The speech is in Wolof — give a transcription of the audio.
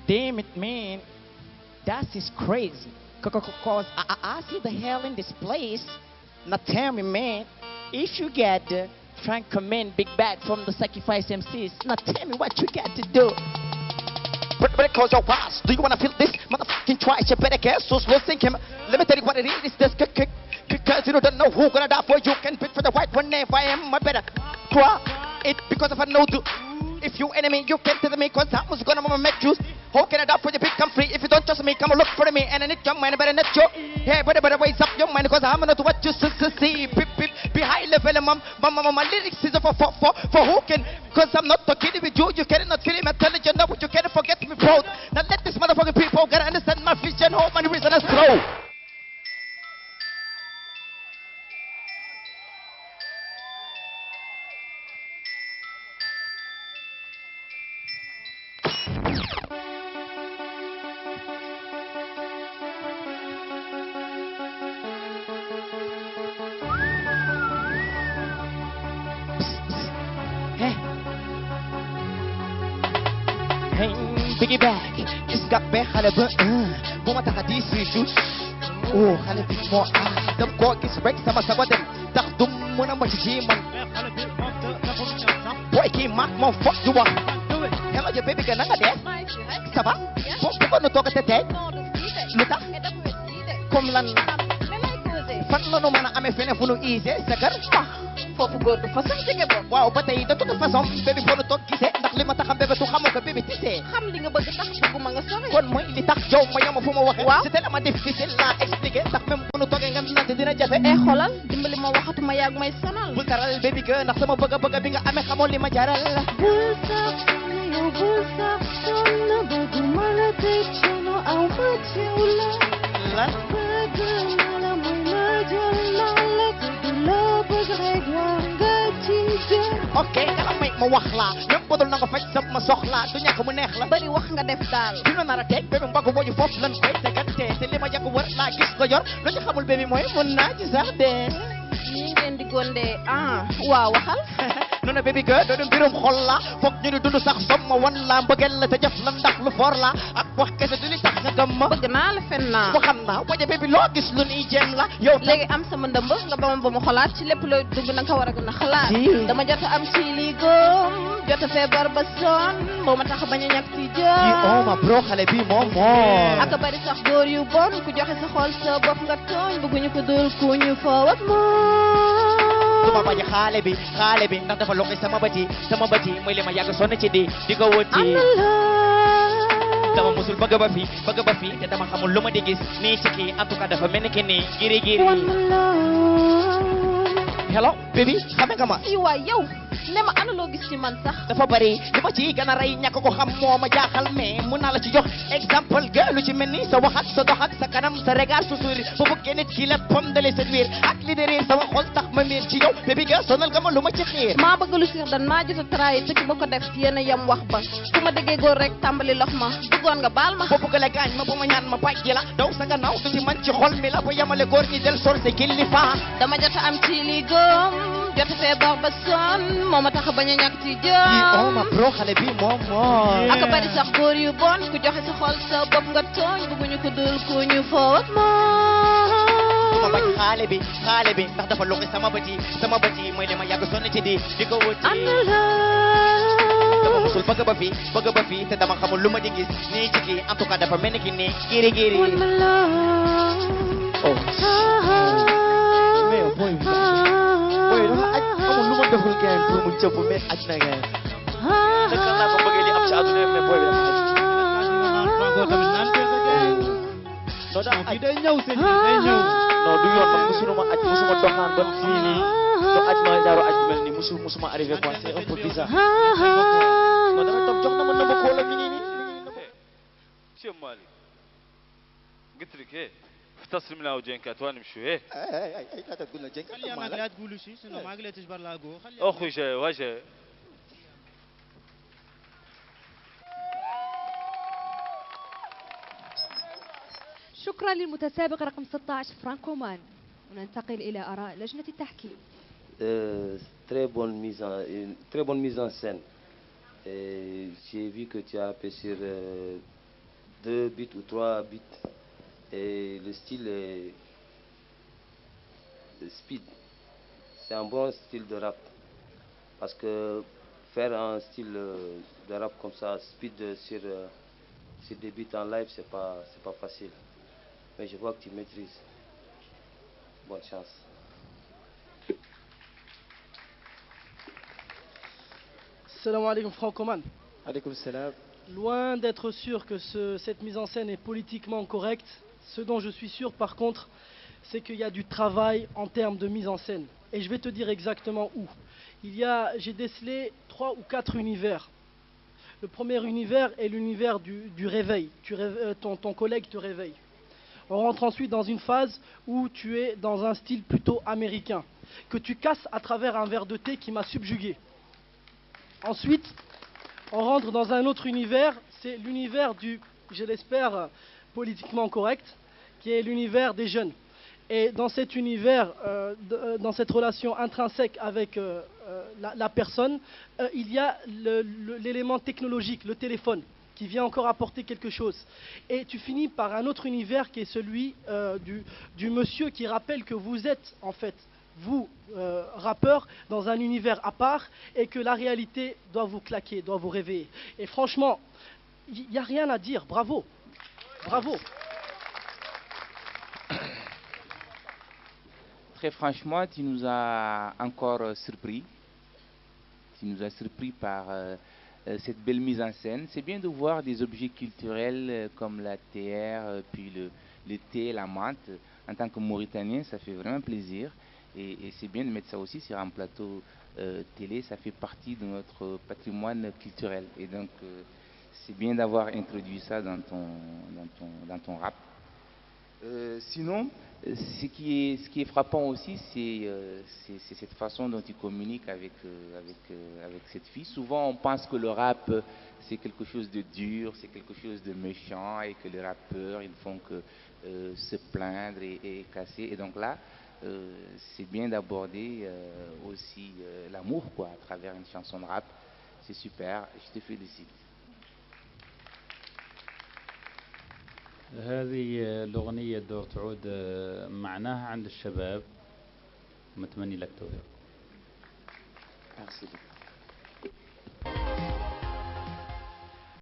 damn it, man. That is crazy. Cause I see the hell in this place. Now tell me, man, if you get Frank Command Big Bad from the Sacrifice MCs, now tell me what you got to do. But close your eyes. Do you wanna feel this? Motherfucking twice. You better guess. So slow thinking. Let me tell you what it is. This because you don't know who gonna die for you. Can pick for the white one if I am. I better try it because if I know do. If you enemy, you can tell me cause I was gonna make you. How can I die for you? Big come free. If you don't trust me, come look for me. And I need your mind, better not you. Hey, better raise up your mind cause I'm not what you see. Be high level, my lyrics is for who can. Cause I'm not talking with you. You cannot feel me. I'm telling you now, but you can't forget me proud. Now let this motherfucking people gotta understand my vision. How many reasons I throw. Biggie back, just got back, halaba, buma takadi si juice. Oh, halabi mo dam ko kis break sama sabadan. Takdum mo na machijiman. Boy, ki mak mo fuck you want. Hello, your baby ganang ade. Saba? Poko no toka tete. Luta? Komlan. Fatlo no mana ame fene funu easy sagar. Fofu go to façon jege bo. Waaw ba tay de toute façon baby fonu tok gisé ndax li ma taxam bébé tu xamoo ko bébé tissé. Xam li nga bëgg tax bëgguma nga sori. Kon mooy li tax jow ma yama fu ma waxe. C'est tellement difficile la expliquer ndax même bu nu toogee nga nante dina jafe. Xolal dimbali ma waxatuma yaag may sonal. Bul taral baby ga ndax sama bëgg bi nga amee xamoo li ma jaral. Bul sax yow bul sax sonn bëgguma la tëj coono aw ma ci la. Lan? Bëgg na la muy la jël la la bëgg la bëgg rek nga ci jël. Ok, nga may ma wax la même bu dul na nga faj sama soxla du ñàkk mu neex la. Bari wax nga def daal. Fi nu nar a teg baby mbaggu boo ñu foofu lan koy tegante te li ma yàgg wër laa gis ko yor lu ñu xamul baby mooy mun naa ci sax de. ñi ngeen di gonde waaw waxal. nu ne baby girl doon mbirum xol la foog ñu ni dund sax somma wan la mbëggeel la te jëf la ndax lu for la ak wax kese du li tax nga gëm ma. bëgg naa la fen naa. waxam naa waja baby loo gis lu ni jéem la. yow léegi am sama ndëmb nga ba ma xolaat ci lépp looy dugg na nga ko war a gën a xalaat. dama jot am ci li góom jot a feebar ba sonn moo ma tax bañ a ñàkk ci jëm. yi ma bro xale bi moom ak bari sax góor yu bon ku joxe sa xol sa bopp nga tooñ bëgguñu ko dul ku ñu foo ak moom. duma bañ xale bi ndax dafa loxi sama bët yi mooy li ma yàgg sonn ci di ko wuti. dama musul bëgg ba fi te dama xamul lu ma di gis nii ci kii en tout cas dafa mel ni ki nii giri hello baby xame nga ma. waay yow ne ma ana loo gis ci man sax. dafa bari li ma ci gën a rey ñàkk ko xam moo ma jaaxal mais mun naa la ci jox exemple ga lu ci mel ni sa wax ak sa dox ak sa kanam sa regard su sourire bu bëggee nit ki la pom dale sa wiir ak li de réer sama xol tax ma miir ci yow baby ga sonal nga ma lu ma ci xiir. maa bëgg lu siir dan maa jot a trahi te ci ba ko def yéen a yem wax ba su ma déggee góor rek tàmbali lox ma bëggoon nga baal ma. boo bëgg la gaañ ma bu ma ñaan ma bàjji la daw sa gannaaw du ci man ci xol mi la bu yemale góor ñi del sor sa kilifa. dama jot a am ci li góom jot a feebar ba sonn moo ma tax a bañ a ñàkk ci jëm. ma bro xale bi moom ak bari sax góor yu bon ku joxe sa xol sa bopp nga tooñ bëgguñu ko dul ku ñu foo ak moom. ma bañ xale bi ndax dafa loxi sama bët yi mooy li ma yàgg sonn ci di ko wuti. dama musul bëgg ba fi te dama xamul lu ma di gis nii ci kii en tout cas dafa mel ni ki nii giri. boy dafa aj amul lu ma deful gain pour mu cëpp mais aj na gain naka laa ko bëggee li am ci àdduna mais boy bi dafa aj non daa aj day ñëw seen day ñëw non du yoon nag musuma aj musuma doxaan ba fii nii do aj ma daaru aj mel nii musuma arrivé quoi c'est un peu bizarre non dama toog jox na ma nëmba koola mi ngi nii Cheikh Malick قلت لك ايه تسلم لها وجنكات وانا مشو ايه اي لا تقول لها جنكات خلي انا لا تقولوا شيء شنو ما قلت اجبر لاقوه خلي اخوي جاي وجه شكرا للمتسابق رقم 16 فرانكو مان وننتقل الى اراء لجنه التحكيم. Très bonne mise en scène. J'ai vu que tu as appuyé sur 2 bits ou 3 bits. Et le style est speed. C'est un bon style de rap. Parce que faire un style de rap comme ça, speed sur des beats en live, c'est pas facile. Mais je vois que tu maîtrises. Bonne chance. Salam alaikum Francoman. Alaykoum salam. Loin d'être sûr que cette mise en scène est politiquement correcte, ce dont je suis sûr par contre, c'est qu'il y a du travail en termes de mise en scène. Et je vais te dire exactement où. J'ai décelé 3 ou 4 univers. Le premier univers est l'univers du réveil. Ton collègue te réveille. On rentre ensuite dans une phase où tu es dans un style plutôt américain, que tu casses à travers un verre de thé qui m'a subjugué. Ensuite, on rentre dans un autre univers, c'est l'univers du, je l'espère, politiquement correct, qui est l'univers des jeunes. Et dans cet univers, dans cette relation intrinsèque avec la personne, il y a l'élément technologique, le téléphone, qui vient encore apporter quelque chose. Et tu finis par un autre univers qui est celui du monsieur qui rappelle que vous êtes, en fait, vous, rappeurs, dans un univers à part et que la réalité doit vous claquer, doit vous réveiller. Et franchement, il n'y a rien à dire. Bravo. Bravo. Très franchement, tu nous as encore surpris. Tu nous as surpris par cette belle mise en scène. C'est bien de voir des objets culturels comme la terre, puis le thé, la menthe. En tant que Mauritanien, ça fait vraiment plaisir. Et c'est bien de mettre ça aussi sur un plateau télé. Ça fait partie de notre patrimoine culturel. Et donc, c'est bien d'avoir introduit ça dans ton rap. Sinon, ce qui est frappant aussi, c'est cette façon dont tu communiques avec cette fille. Souvent, on pense que le rap, c'est quelque chose de dur, c'est quelque chose de méchant, et que les rappeurs, ils font que se plaindre et casser. Et donc là, c'est bien d'aborder aussi l'amour, quoi, à travers une chanson de rap. C'est super, je te félicite. هذه الأغنية الدور تعود معناها عند الشباب. متمني لك توفيق. Merci beaucoup.